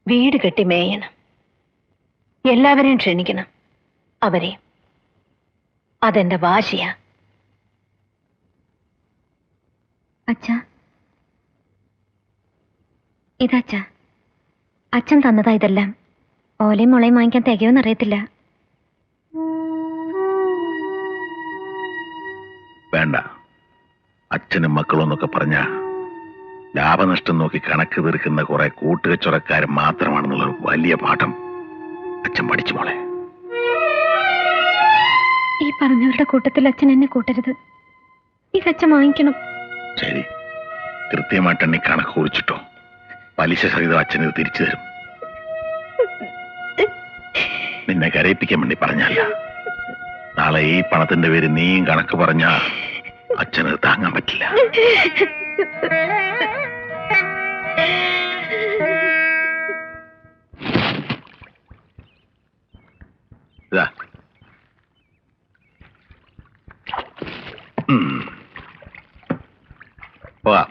വീട് കെട്ടി മേയണം. എല്ലാവരെയും ക്ഷണിക്കണം, അവരെ. അതെന്റെ വാശിയാ. അച്ഛാ, ഇതച്ഛാ, അച്ഛൻ തന്നതാ ഇതെല്ലാം. ഓലയും മുളയും വാങ്ങിക്കാൻ തികയോന്ന് അറിയത്തില്ല. വേണ്ട. അച്ഛനും മക്കളും എന്നൊക്കെ പറഞ്ഞ ലാഭനഷ്ടം നോക്കി കണക്ക് തീർക്കുന്ന കുറെ കൂട്ടുകച്ചവടക്കാരൻ മാത്രമാണെന്നുള്ള വലിയ പാഠം അച്ഛൻ പഠിച്ചു മോളെ. ഈ പറഞ്ഞവരുടെ കൂട്ടത്തിൽ അച്ഛൻ എന്നെ കൂട്ടരുത്. ഇതച്ഛൻ വാങ്ങിക്കണം. ശരി, കൃത്യമായിട്ട് എണ്ണി കണക്ക് കുറിച്ചിട്ടോ. പലിശ സഹിതം അച്ഛന് ഇത് തിരിച്ചു തരും. നിന്നെ കരയിപ്പിക്കാൻ വേണ്ടി പറഞ്ഞല്ല. നാളെ ഈ പണത്തിന്റെ പേര് നീയും കണക്ക് പറഞ്ഞാ അച്ഛന് താങ്ങാൻ പറ്റില്ല. ഇതാ. പോവാ.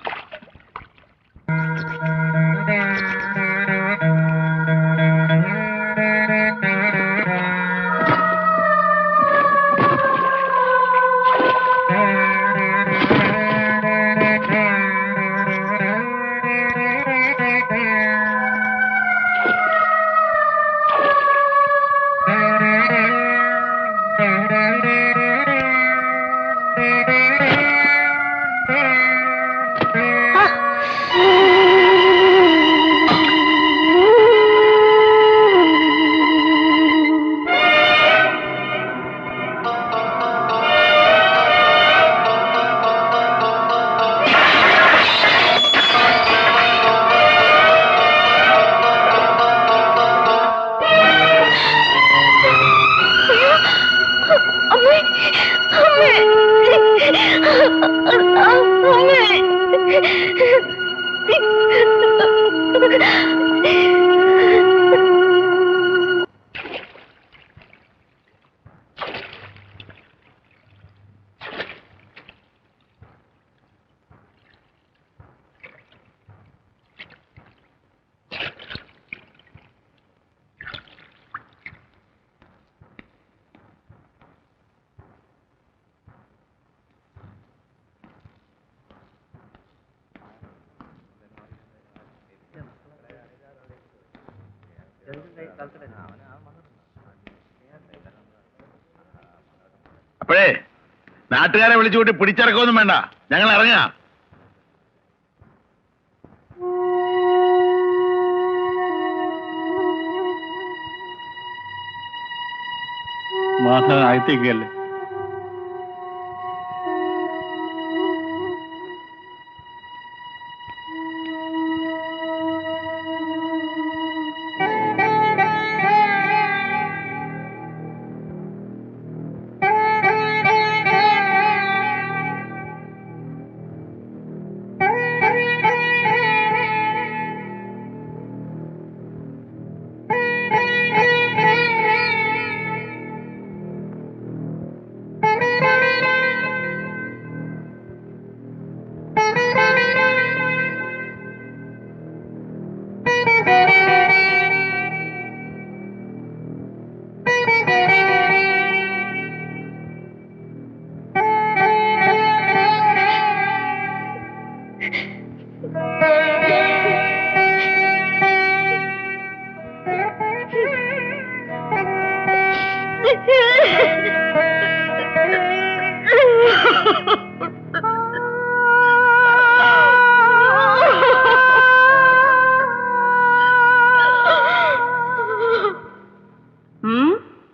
അപ്പോഴേ നാട്ടുകാരെ വിളിച്ചുകൂട്ടി പിടിച്ചിറക്കൊന്നും വേണ്ട, ഞങ്ങൾ ഇറങ്ങാം. മാധവൻ ആഴ്ത്തേക്കല്ലേ?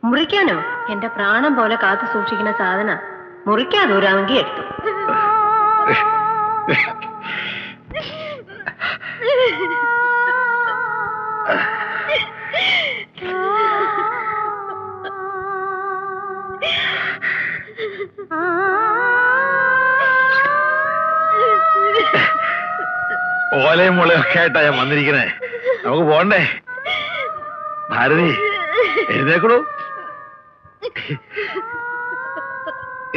മുറിക്കാനോ? എന്റെ പ്രാണം പോലെ കാത്തു സൂക്ഷിക്കുന്ന സാധന മുറിക്കാതെ ഒരാങ്കി എടുത്തു. ഓലയും മുളയൊക്കെ ആയിട്ടാ ഞാൻ വന്നിരിക്കണേ. നമുക്ക് പോണ്ടേ? ഭാരതി, എഴുന്നേക്കണു.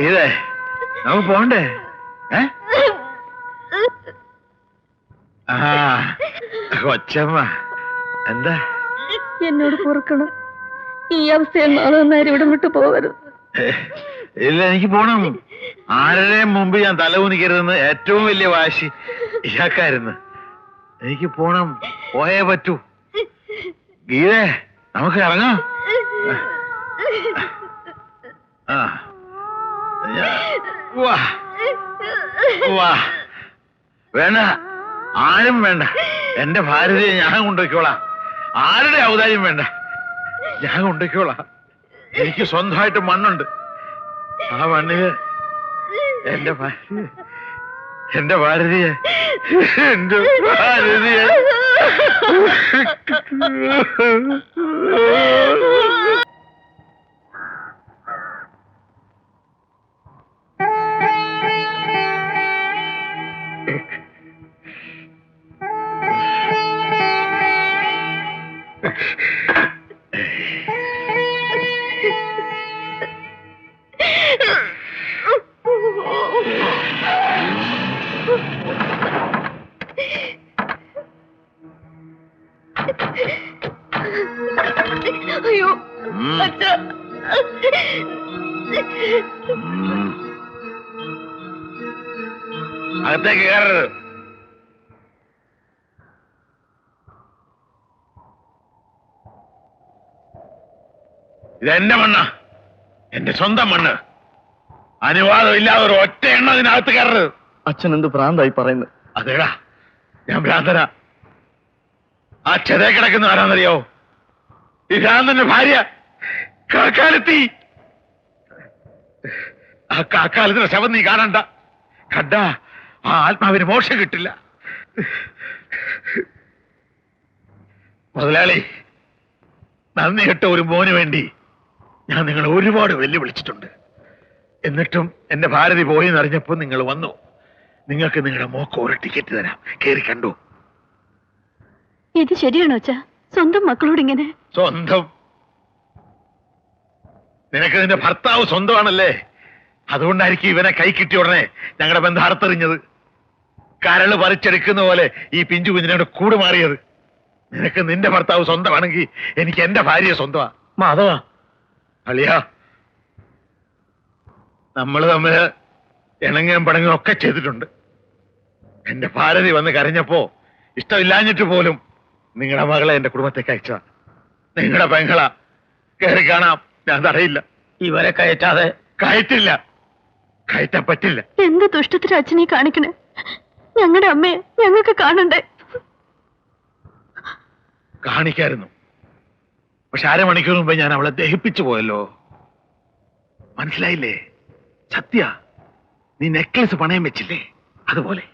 ഇതേ നമുക്ക് പോണ്ടേ? ആ കൊച്ചമ്മ, എന്താ? എന്നോട് പൊറുക്കണം. ഈ അവസ്ഥയിൽ നാളെ ഇവിടെ വിട്ടു പോകരുത്. ഇല്ല, എനിക്ക് പോണം. ആരുടെയും മുമ്പ് ഞാൻ തല കുനിക്കരുതെന്ന് ഏറ്റവും വലിയ വാശി ഇയാൾക്കായിരുന്നു. എനിക്ക് പോണം, പോയേ പറ്റൂ. ഗീതേ, നമുക്ക് ഇറങ്ങാം. ആ, വാ വാ. വേണ്ട, ആരും വേണ്ട. എന്റെ ഭാര്യയെ ഞാൻ കൊണ്ടുപോയിക്കോളാം. ആരുടെ ഔദാര്യം വേണ്ട, ഞാൻ കൊണ്ടുപോയിക്കോളാം. എനിക്ക് സ്വന്തമായിട്ട് മണ്ണുണ്ട്. ആ മണ്ണില് എന്റെ ഭാര്യയെ എന്റെ ഭാര്യയെ അയ്യോ അച്ഛാ. അകത്തേക്ക് കയറരുത്. ഇതെന്റെ മണ്ണ, എന്റെ സ്വന്തം മണ്ണ്. അനുവാദം ഇല്ലാതെ ഒരു ഒറ്റ എണ്ണ ഇതിനകത്ത് കയറരുത്. അച്ഛൻ എന്ത് ഭ്രാന്തായി പറയുന്നത്? അതേടാ, ഞാൻ ഭ്രാന്തനാ. ആ ചെതേ കിടക്കുന്ന ആരാന്നറിയോ? ഈ ഭ്രാന്തന്റെ ഭാര്യ കാക്കാലത്തി. ആ കാക്കാലത്തിന്റെ ശവം നീ കാണണ്ട. കണ്ട ആ ആത്മാവിന് മോക്ഷം കിട്ടില്ല. മുതലാളി, നന്ദി കെട്ട ഒരു മോന് വേണ്ടി ഞാൻ നിങ്ങളെ ഒരുപാട് വെല്ലുവിളിച്ചിട്ടുണ്ട്. എന്നിട്ടും എന്റെ ഭാരതി പോയെന്ന് അറിഞ്ഞപ്പോ നിങ്ങൾ വന്നു. നിങ്ങൾക്ക് നിങ്ങളുടെ മോക്ക് ഒരു ടിക്കറ്റ് തരാം, കേറി കണ്ടു. ഇത് ശരിയാണോ അച്ഛാ? സ്വന്തം മക്കളോട് ഇങ്ങനെ? സ്വന്തം? നിനക്ക് നിന്റെ ഭർത്താവ് സ്വന്തമാണല്ലേ. അതുകൊണ്ടായിരിക്കും ഇവനെ കൈ കിട്ടിയ ഉടനെ ഞങ്ങളുടെ ബന്ധം അറുത്തെറിഞ്ഞത്. കരള് പറിച്ചെടുക്കുന്ന പോലെ ഈ പിഞ്ചു കുഞ്ഞിനോട് കൂട് മാറിയത്. നിനക്ക് നിന്റെ ഭർത്താവ് സ്വന്തമാണെങ്കിൽ എനിക്ക് എന്റെ ഭാര്യ സ്വന്തമാ. മാധവ അളിയാ, നമ്മൾ തമ്മില് ഇണങ്ങുകയും പണങ്ങുകയും ഒക്കെ ചെയ്തിട്ടുണ്ട്. എന്റെ ഭാരതി വന്ന് കരഞ്ഞപ്പോ ഇഷ്ടമില്ലാഞ്ഞിട്ട് പോലും നിങ്ങളുടെ മകളെ എന്റെ കുടുംബത്തേക്ക് അയച്ചതാ. നിങ്ങളുടെ പെങ്ങളാ. കയറി കാണാം, ഞാൻ തടയില്ല. ഇവരെ കയറ്റാതെ കയറ്റില്ല, കയറ്റാൻ പറ്റില്ല. എന്ത് ദുഷ്ടത്തിന് അച്ഛനെ കാണിക്കണേ? ഞങ്ങളുടെ അമ്മയെ ഞങ്ങൾക്ക് കാണണ്ടേ? കാണിക്കായിരുന്നു, പക്ഷെ അരമണിക്കൂർ മുമ്പ് ഞാൻ അവളെ ദഹിപ്പിച്ചു പോയല്ലോ. മനസ്സിലായില്ലേ? സത്യ, നീ നെക്ലസ് പണയം വെച്ചില്ലേ, അതുപോലെ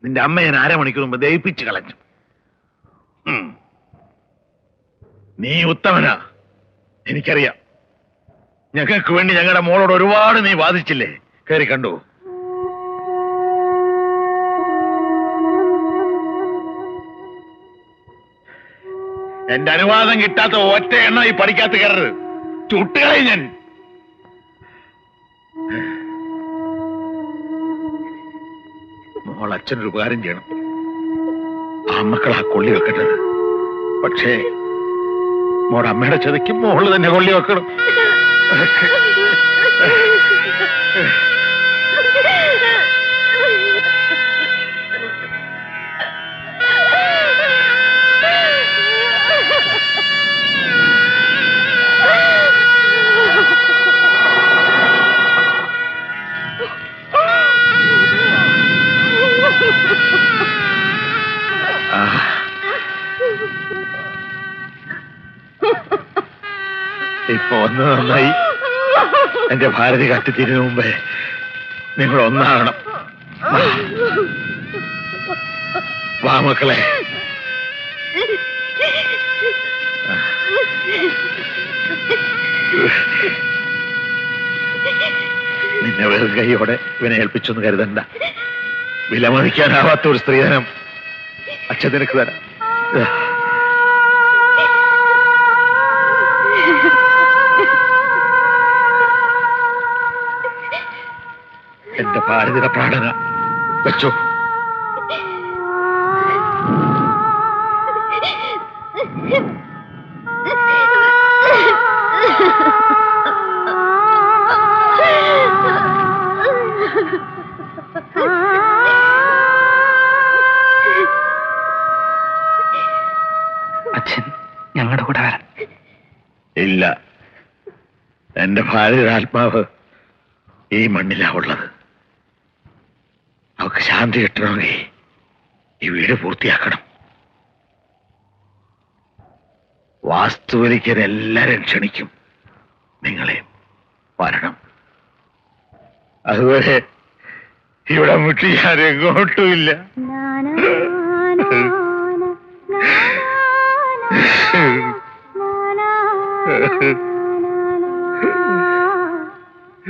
നിന്റെ അമ്മ ഞാൻ അരമണിക്കൂർ മുമ്പ് ദഹിപ്പിച്ചു കളഞ്ഞു. നീ ഉത്തമനാ, എനിക്കറിയാം. ഞങ്ങൾക്ക് വേണ്ടി ഞങ്ങളുടെ മോളോട് ഒരുപാട് നീ വാദിച്ചില്ലേ. കയറി കണ്ടു. എന്റെ അനുവാദം കിട്ടാത്ത ഒറ്റ എണ്ണ ഈ പഠിക്കാത്ത കയറരുത്. ചുട്ടുകളെ ഞാൻ. മോൾ അച്ഛനൊരു ഉപകാരം ചെയ്യണം. ആ മക്കളാ കൊള്ളി വെക്കേണ്ടത്. പക്ഷേ മോടെ അമ്മയുടെ ചതിക്ക് മോള് തന്നെ കൊള്ളി വെക്കണം. ഇപ്പൊ ഒന്ന് നന്നായി. എന്റെ ഭാരതി കത്തിത്തീരുന്ന മുമ്പേ നിങ്ങൾ ഒന്നാകണം. വാ മക്കളെ. നിന്നെ വെറും കൈയോടെ ഇവനെ ഏൽപ്പിച്ചൊന്ന് കരുതണ്ട. വിലമതിക്കാനാവാത്ത ഒരു സ്ത്രീധനം അച്ഛൻ നിനക്ക് തരാം. എന്റെ ഭാരതിയുടെ പ്രാണന വെച്ചോ. ഞങ്ങളുടെ കൂടെ വരാൻ. ഇല്ല, എന്റെ ഭാര്യയുടെ ആത്മാവ് ഈ മണ്ണിലാ ഉള്ളത്. അവക്ക് ശാന്തി കിട്ടണമെങ്കിൽ ഈ വീട് പൂർത്തിയാക്കണം. വാസ്തുവലിക്കാൻ എല്ലാരും ക്ഷണിക്കും, നിങ്ങളെ വരണം. അതുവരെ ഇവിടെ മുട്ടി ഞാൻ എങ്ങോട്ടുമില്ല.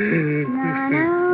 Na na